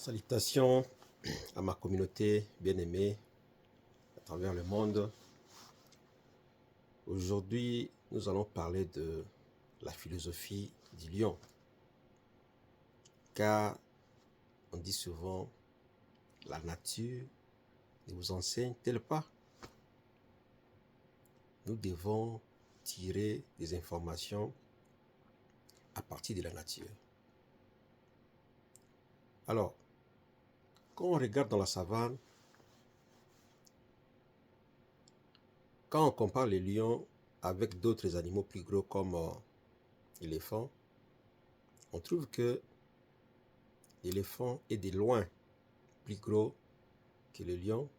Salutations à ma communauté bien-aimée à travers le monde. Aujourd'hui, nous allons parler de la philosophie du lion. Car on dit souvent, la nature ne vous enseigne-t-elle pas? Nous devons tirer des informations à partir de la nature. Alors, quand on regarde dans la savane, quand on compare les lions avec d'autres animaux plus gros comme l'éléphant, on trouve que l'éléphant est de loin plus gros que le lion,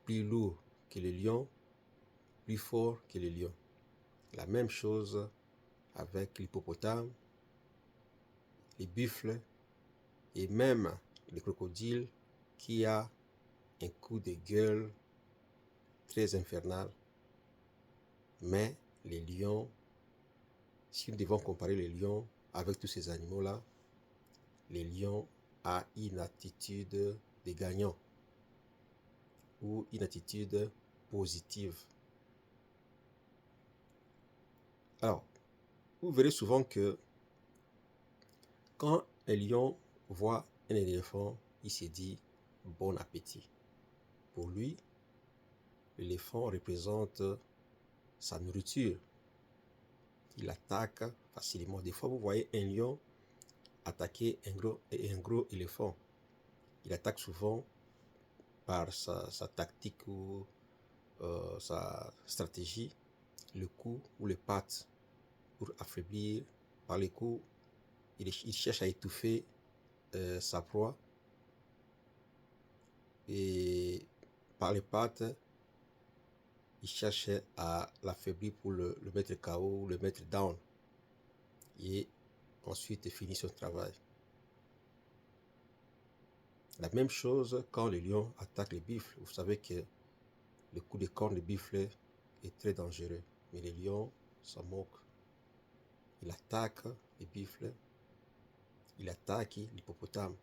plus lourd que le lion, plus fort que le lion. La même chose avec l'hippopotame, les buffles et même le crocodile qui a un coup de gueule très infernal. Mais les lions, si nous devons comparer les lions avec tous ces animaux-là, les lions ont une attitude de gagnant ou une attitude positive. Alors, vous verrez souvent que quand un lion voit un éléphant, il se dit bon appétit. Pour lui, l'éléphant représente sa nourriture. Il attaque facilement. Des fois, vous voyez un lion attaquer un gros éléphant. Il attaque souvent par sa tactique ou sa stratégie, le cou ou les pattes pour affaiblir. Par les coups, il cherche à étouffer sa proie. Et par les pattes, il cherche à l'affaiblir pour le mettre KO, le mettre down. Et ensuite finit son travail. La même chose quand le lion attaque les buffles. Vous savez que le coup de corne de buffle est très dangereux. Mais le lion s'en moque. Il attaque les buffles. Il attaque l'hippopotame.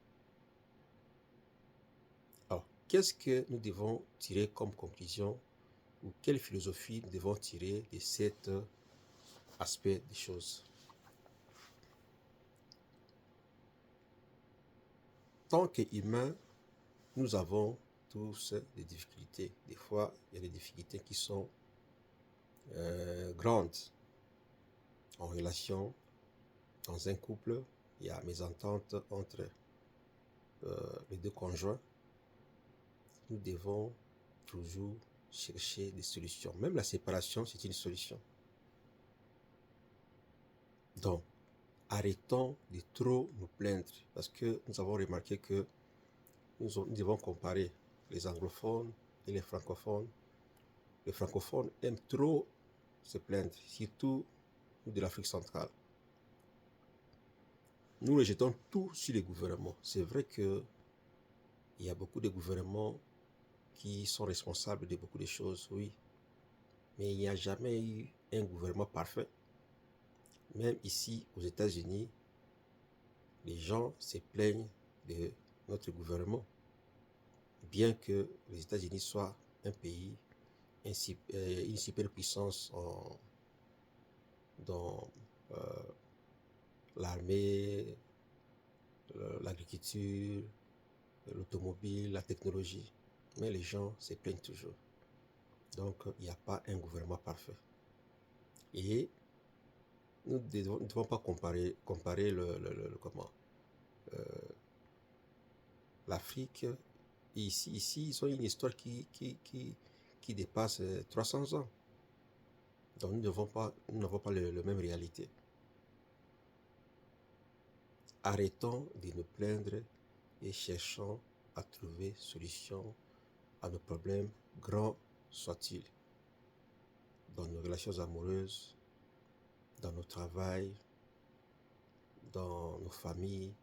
Alors, qu'est-ce que nous devons tirer comme conclusion ou quelle philosophie nous devons tirer de cet aspect des choses? Tant qu'humains, nous avons tous des difficultés. Des fois, il y a des difficultés qui sont grandes. En relation, dans un couple, il y a mésentente entre les deux conjoints. Nous devons toujours chercher des solutions. Même la séparation, c'est une solution. Donc, arrêtons de trop nous plaindre parce que nous avons remarqué que nous devons comparer les anglophones et les francophones. Les francophones aiment trop se plaindre, surtout nous de l'Afrique centrale. Nous rejetons tout sur les gouvernements. C'est vrai qu'il y a beaucoup de gouvernements qui sont responsables de beaucoup de choses, oui. Mais il n'y a jamais eu un gouvernement parfait. Même ici, aux États-Unis, les gens se plaignent de notre gouvernement. Bien que les États-Unis soient un pays, une superpuissance dans l'armée, l'agriculture, l'automobile, la technologie. Mais les gens se plaignent toujours. Donc, il n'y a pas un gouvernement parfait. Et nous ne devons pas comparer l'Afrique. Ici, ils ont une histoire qui dépasse 300 ans. Donc, nous n'avons pas la même réalité. Arrêtons de nous plaindre et cherchons à trouver solution à nos problèmes, grands soient-ils, dans nos relations amoureuses, dans nos travails, dans nos familles,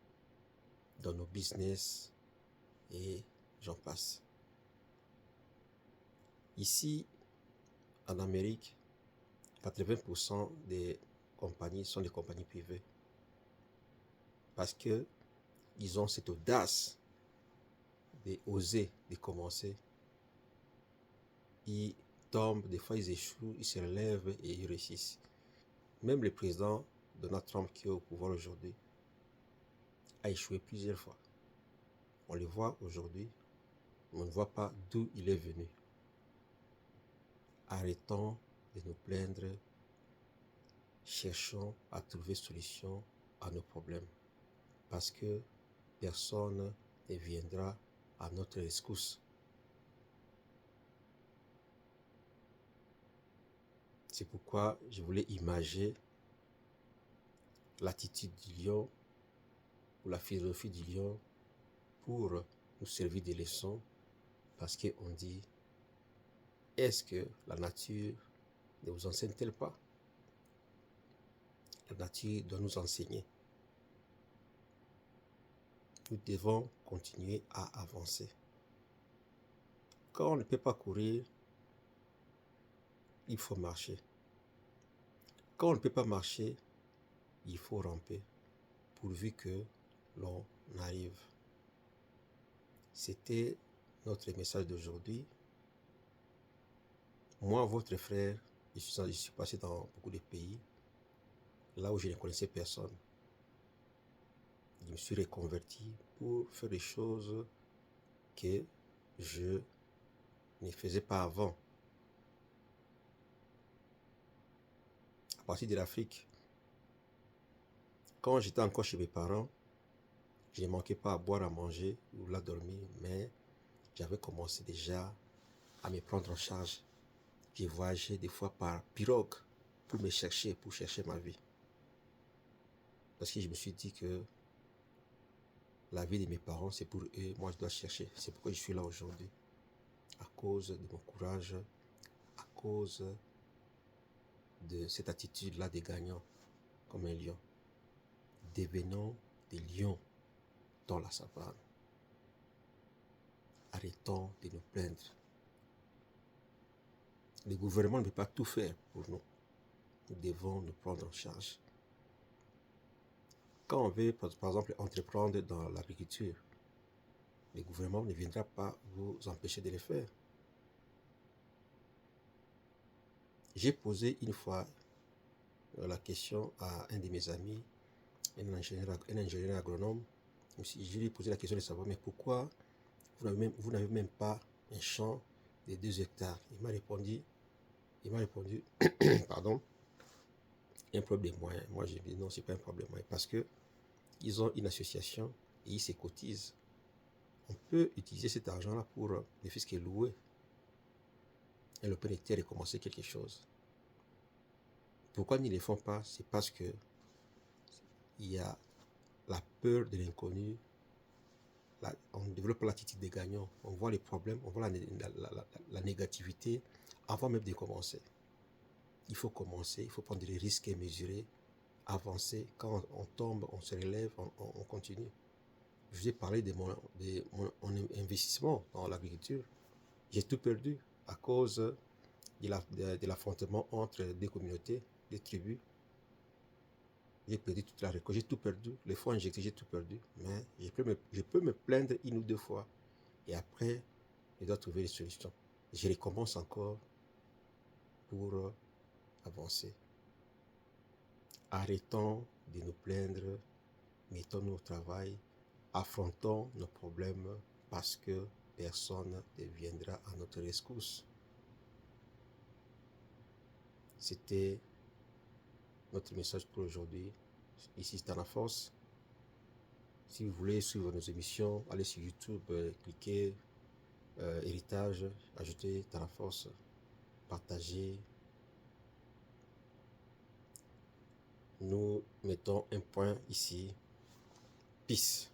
dans nos business, et j'en passe. Ici, en Amérique, 80% des compagnies sont des compagnies privées. Parce que ils ont cette audace d'oser, de commencer. Ils tombent, des fois ils échouent, ils se relèvent et ils réussissent. Même le président Donald Trump qui est au pouvoir aujourd'hui a échoué plusieurs fois. On le voit aujourd'hui, on ne voit pas d'où il est venu. Arrêtons de nous plaindre, cherchons à trouver solution à nos problèmes. Parce que personne ne viendra à notre rescousse. C'est pourquoi je voulais imager l'attitude du lion, ou la philosophie du lion, pour nous servir de leçons, parce qu'on dit, est-ce que la nature ne vous enseigne-t-elle pas? La nature doit nous enseigner. Nous devons continuer à avancer. Quand on ne peut pas courir, il faut marcher. Quand on ne peut pas marcher, il faut ramper, pourvu que l'on arrive. C'était notre message d'aujourd'hui. Moi, votre frère, je suis passé dans beaucoup de pays, là où je ne connaissais personne. Je me suis reconverti pour faire des choses que je ne faisais pas avant. À partir de l'Afrique, quand j'étais encore chez mes parents, je ne manquais pas à boire, à manger ou à dormir, mais j'avais commencé déjà à me prendre en charge. J'ai voyagé des fois par pirogue pour chercher ma vie. Parce que je me suis dit que la vie de mes parents, c'est pour eux, moi je dois chercher. C'est pourquoi je suis là aujourd'hui. À cause de mon courage, à cause de cette attitude-là des gagnants, comme un lion. Devenons des lions dans la savane. Arrêtons de nous plaindre. Le gouvernement ne peut pas tout faire pour nous. Nous devons nous prendre en charge. Quand on veut, par exemple, entreprendre dans l'agriculture, le gouvernement ne viendra pas vous empêcher de le faire. J'ai posé une fois la question à un de mes amis, un ingénieur agronome. Je lui ai posé la question de savoir, mais pourquoi vous n'avez même pas un champ de 2 hectares? Il m'a répondu, pardon, un problème de moyens. Moi, j'ai dit non, c'est pas un problème de moyens, parce que ils ont une association et ils se cotisent. On peut utiliser cet argent-là pour ne fût-ce que louer un lopin de terre et commencer quelque chose. Pourquoi ils ne le font pas? C'est parce que il y a la peur de l'inconnu. On développe l'attitude des gagnants. On voit les problèmes, on voit la négativité avant même de commencer. Il faut commencer, il faut prendre des risques et mesurer, avancer. Quand on tombe, on se relève, on continue. Je vous ai parlé de mon investissement dans l'agriculture. J'ai tout perdu à cause de l'affrontement entre des communautés, des tribus. J'ai perdu toute la récolte, j'ai tout perdu. Les fonds injectés, j'ai tout perdu. Mais je peux me plaindre 1 ou 2 fois. Et après, je dois trouver des solutions. Je recommence encore pour avancer. Arrêtons de nous plaindre, mettons-nous au travail, affrontons nos problèmes parce que personne ne viendra à notre rescousse. C'était notre message pour aujourd'hui. Ici, c'est Tana Force. Si vous voulez suivre nos émissions, allez sur YouTube, cliquez Héritage, ajoutez Tana Force, partagez. Nous mettons un point ici. Peace.